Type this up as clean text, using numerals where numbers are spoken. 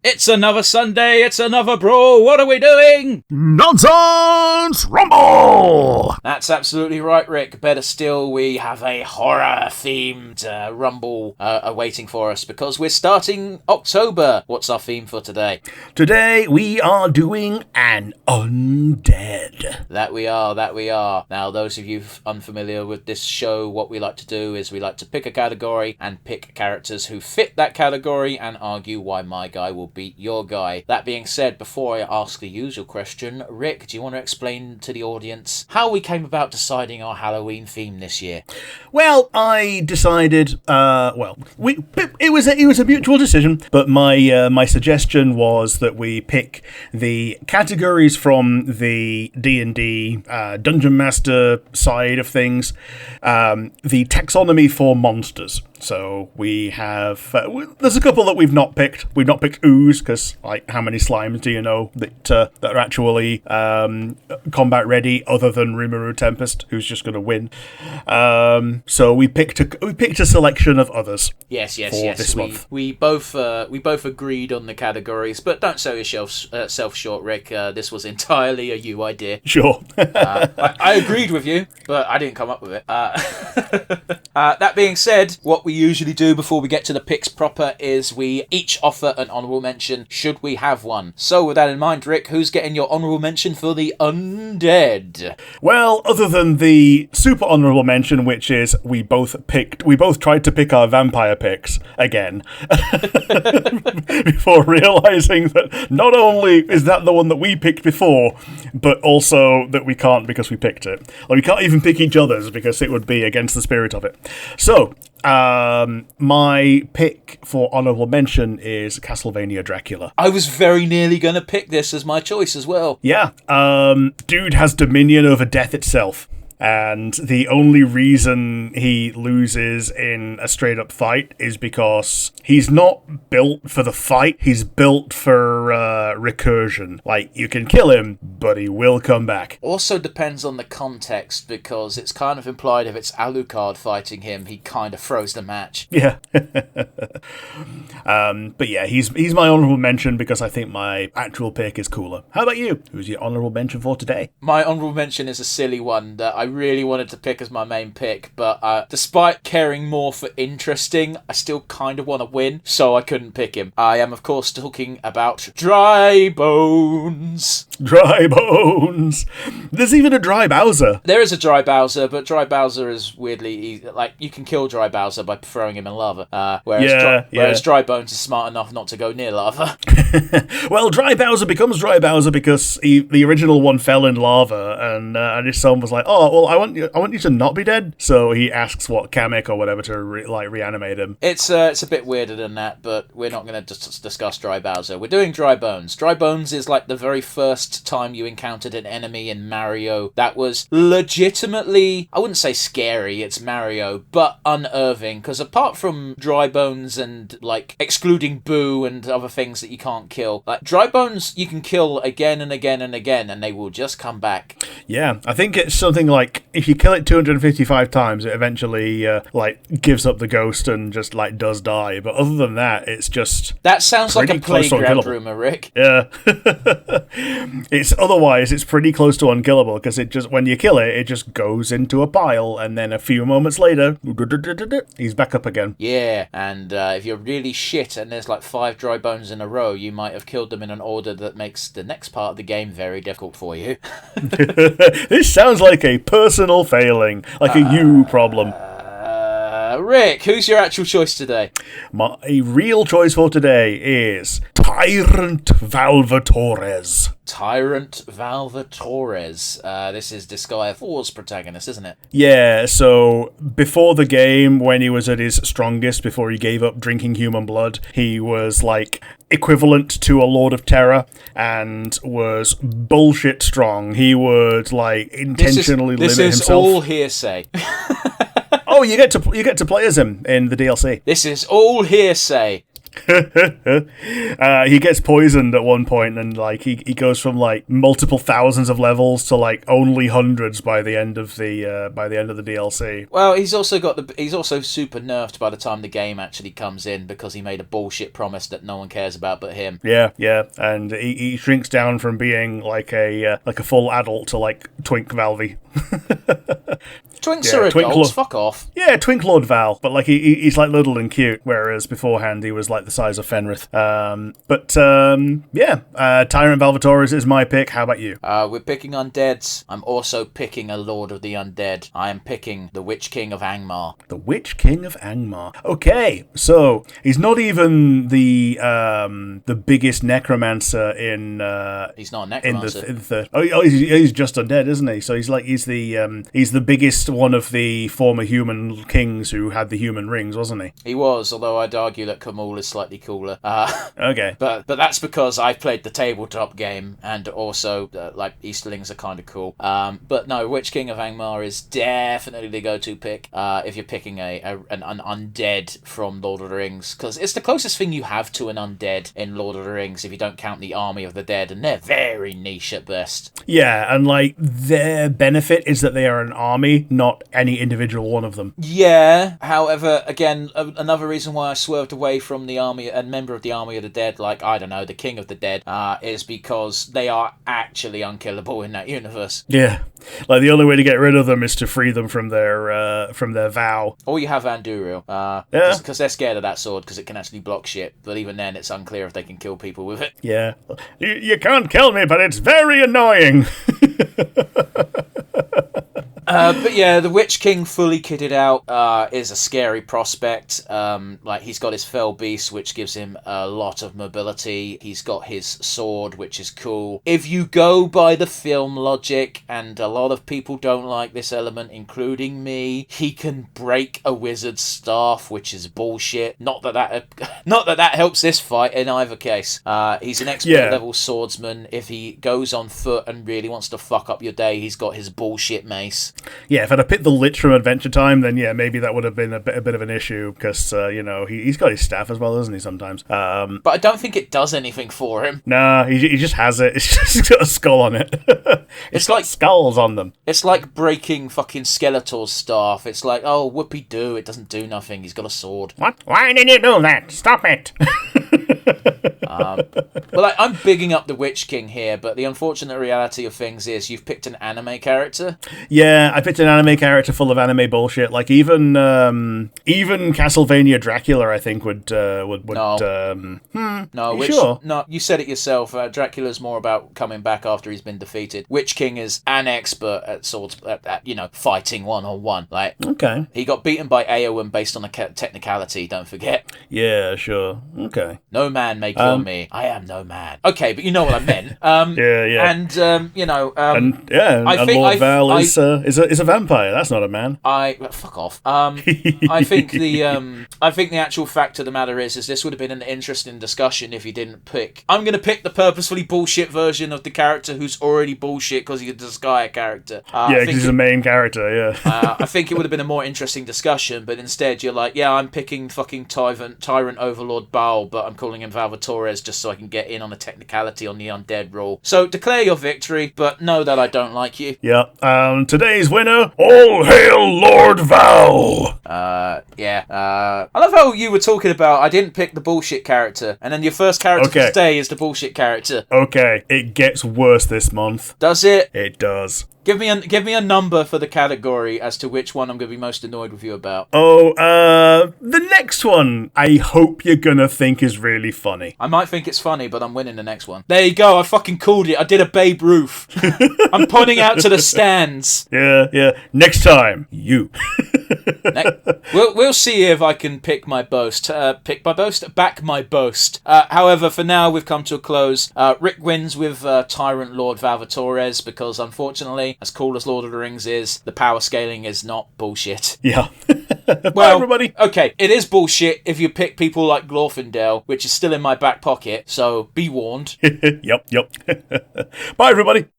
It's another Sunday, it's another brawl, what are we doing? Nonsense Rumble! That's absolutely right, Rick. Better still, we have a horror-themed Rumble awaiting for us because we're starting October. What's our theme for today? Today we are doing an Undead. That we are. Now, those of you unfamiliar with this show, what we like to do is we like to pick a category and pick characters who fit that category and argue why my guy will beat your guy. That being said, before I ask the usual question, Rick, do you want to explain to the audience how we came about deciding our Halloween theme this year? Well, I decided. It was a mutual decision, but my suggestion was that we pick the categories from the D&D Dungeon Master side of things, the taxonomy for monsters. So we have, there's a couple that we've not picked. We've not picked ooze, because, like, how many slimes do you know that are actually combat ready, other than Rimuru Tempest, who's just going to win? So we picked a selection of others. Yes. This month. We both agreed on the categories, but don't sell yourself short, Rick. This was entirely a you idea. Sure. I agreed with you, but I didn't come up with it. That being said, what we usually do before we get to the picks proper is we each offer an honourable mention, should we have one. So with that in mind, Rick, who's getting your honourable mention for the Undead? Well, other than the super honourable mention, which is we both tried to pick our vampire picks again, before realising that not only is that the one that we picked before, but also that we can't because we picked it. Or we can't even pick each other's because it would be against the spirit of it. So, my pick for honourable mention is Castlevania Dracula. I was very nearly going to pick this as my choice as well. Yeah, dude has dominion over death itself. And the only reason he loses in a straight-up fight is because he's not built for the fight, he's built for recursion. Like, you can kill him, but he will come back. Also depends on the context, because it's kind of implied if it's Alucard fighting him, he kind of throws the match. Yeah. But yeah, he's my honourable mention because I think my actual pick is cooler. How about you? Who's your honourable mention for today? My honourable mention is a silly one that I really wanted to pick as my main pick, but despite caring more for interesting, I still kind of want to win, so I couldn't pick him. I am, of course, talking about Dry Bones. Dry Bones! There's even a Dry Bowser. There is a Dry Bowser, but Dry Bowser is weirdly easy. Like, you can kill Dry Bowser by throwing him in lava, whereas Dry Bones is smart enough not to go near lava. Well, Dry Bowser becomes Dry Bowser because the original one fell in lava, and his son was like, oh, well, I want you to not be dead. So he asks Kamek or whatever to reanimate him. It's a bit weirder than that, but we're not going to discuss Dry Bowser. We're doing Dry Bones. Dry Bones is like the very first time you encountered an enemy in Mario that was legitimately, I wouldn't say scary, it's Mario, but unnerving, because apart from Dry Bones and, like, excluding Boo and other things that you can't kill, like, Dry Bones you can kill again and again and again, and they will just come back. Yeah, I think it's something like, if you kill it 255 times, it eventually, gives up the ghost and just, does die. But other than that, it's just... That sounds like a playground rumour, Rick. Yeah. It's pretty close to unkillable, because it just, when you kill it, it just goes into a pile, and then a few moments later, he's back up again. Yeah, and if you're really shit and there's 5 Dry Bones in a row, you might have killed them in an order that makes the next part of the game very difficult for you. This sounds like a personal failing, like a you problem. Rick, who's your actual choice today? My real choice for today is Tyrant Valvatores. Tyrant Valvatores. This is Disgaea 4's protagonist, isn't it? Yeah, so before the game, when he was at his strongest, before he gave up drinking human blood, he was equivalent to a Lord of Terror and was bullshit strong. He would intentionally limit himself. This is all hearsay. Oh, you get to play as him in the DLC. This is all hearsay. He gets poisoned at one point, and like he goes from like multiple thousands of levels to like only hundreds by the end of the DLC. Well, he's also super nerfed by the time the game actually comes in because he made a bullshit promise that no one cares about but him. Yeah, and he shrinks down from being like a full adult to like Twink Valvy. Twinks are adults, fuck off. Yeah, Twink Lord Val, but like he's like little and cute, whereas beforehand he was like the size of Fenrith. Tyrant Valvatores is my pick. How about you? We're picking undeads. I'm also picking a Lord of the Undead. I am picking the Witch King of Angmar. The Witch King of Angmar. Okay, so he's not even the biggest necromancer in. He's not a necromancer. He's just undead, isn't he? So he's the biggest one of the former human kings who had the human rings, wasn't he? He was, although I'd argue that Kamul is slightly cooler. Okay. But that's because I've played the tabletop game, and also, like, Easterlings are kind of cool. But no, Witch King of Angmar is definitely the go-to pick if you're picking an undead from Lord of the Rings, because it's the closest thing you have to an undead in Lord of the Rings, if you don't count the Army of the Dead, and they're very niche at best. Yeah, and, like, their benefit is that they are an army, not any individual one of them. Yeah, however, again, another reason why I swerved away from the army, a member of the Army of the Dead, like, I don't know, the King of the Dead, is because they are actually unkillable in that universe. Yeah, like the only way to get rid of them is to free them from their vow. Or you have Andúril, because they're scared of that sword because it can actually block shit, but even then it's unclear if they can kill people with it. Yeah, you can't kill me, but it's very annoying. But yeah, the Witch King fully kitted out is a scary prospect. Like, he's got his Fell Beast, which gives him a lot of mobility. He's got his sword, which is cool. If you go by the film logic, and a lot of people don't like this element, including me, he can break a wizard's staff, which is bullshit. Not that helps this fight in either case. He's an expert level swordsman. If he goes on foot and really wants to fuck up your day, he's got his bullshit mace. Yeah, if I'd have picked the Lich from Adventure Time, then yeah, maybe that would have been a bit of an issue, because, he's got his staff as well, doesn't he, sometimes? But I don't think it does anything for him. Nah, he just has it. It's just got a skull on it. it's like skulls on them. It's like breaking fucking Skeletor's staff. It's like, oh, whoopee-doo, it doesn't do nothing, he's got a sword. What? Why did you do that? Stop it! Well, I'm bigging up the Witch King here, but the unfortunate reality of things is you've picked an anime character. Yeah, I picked an anime character full of anime bullshit. Like even Castlevania Dracula, I think would. No, sure? No, you said it yourself. Dracula's more about coming back after he's been defeated. Witch King is an expert at swords, at fighting one-on-one. Like, okay, he got beaten by Eowyn based on a technicality. Don't forget. Yeah, sure. Okay. No man may kill me. I am no man. Okay, but you know what I meant. Yeah. And Lord Val is a vampire. That's not a man. Fuck off. I think the actual fact of the matter is this would have been an interesting discussion if you didn't pick. I'm going to pick the purposefully bullshit version of the character who's already bullshit because he's a Disgaea character. Because he's a main character. Yeah. I think it would have been a more interesting discussion, but instead you're like, yeah, I'm picking fucking Tyrant Overlord Baal, but I'm calling him Valvatores just so I can get in on a technicality on the undead rule. So declare your victory, but know that I don't like you. Yeah. Today's winner, all hail Lord Val! I love how you were talking about I didn't pick the bullshit character, and then your first character for today is the bullshit character. Okay, it gets worse this month. Does it? It does. Give me a number for the category as to which one I'm going to be most annoyed with you about. Oh, the next one I hope you're going to think is really funny. I might think it's funny, but I'm winning the next one. There you go, I fucking called it. I did a Babe Ruth. I'm pointing out to the stands. Yeah. Next time, you. We'll see if I can pick my boast. Back my boast. However, for now, we've come to a close. Rick wins with Tyrant Lord Valvatores because, unfortunately, as cool as Lord of the Rings is, the power scaling is not bullshit. Yeah. Well, everybody. Okay, it is bullshit if you pick people like Glorfindel, which is still in my back pocket, so be warned. Yep. Bye, everybody.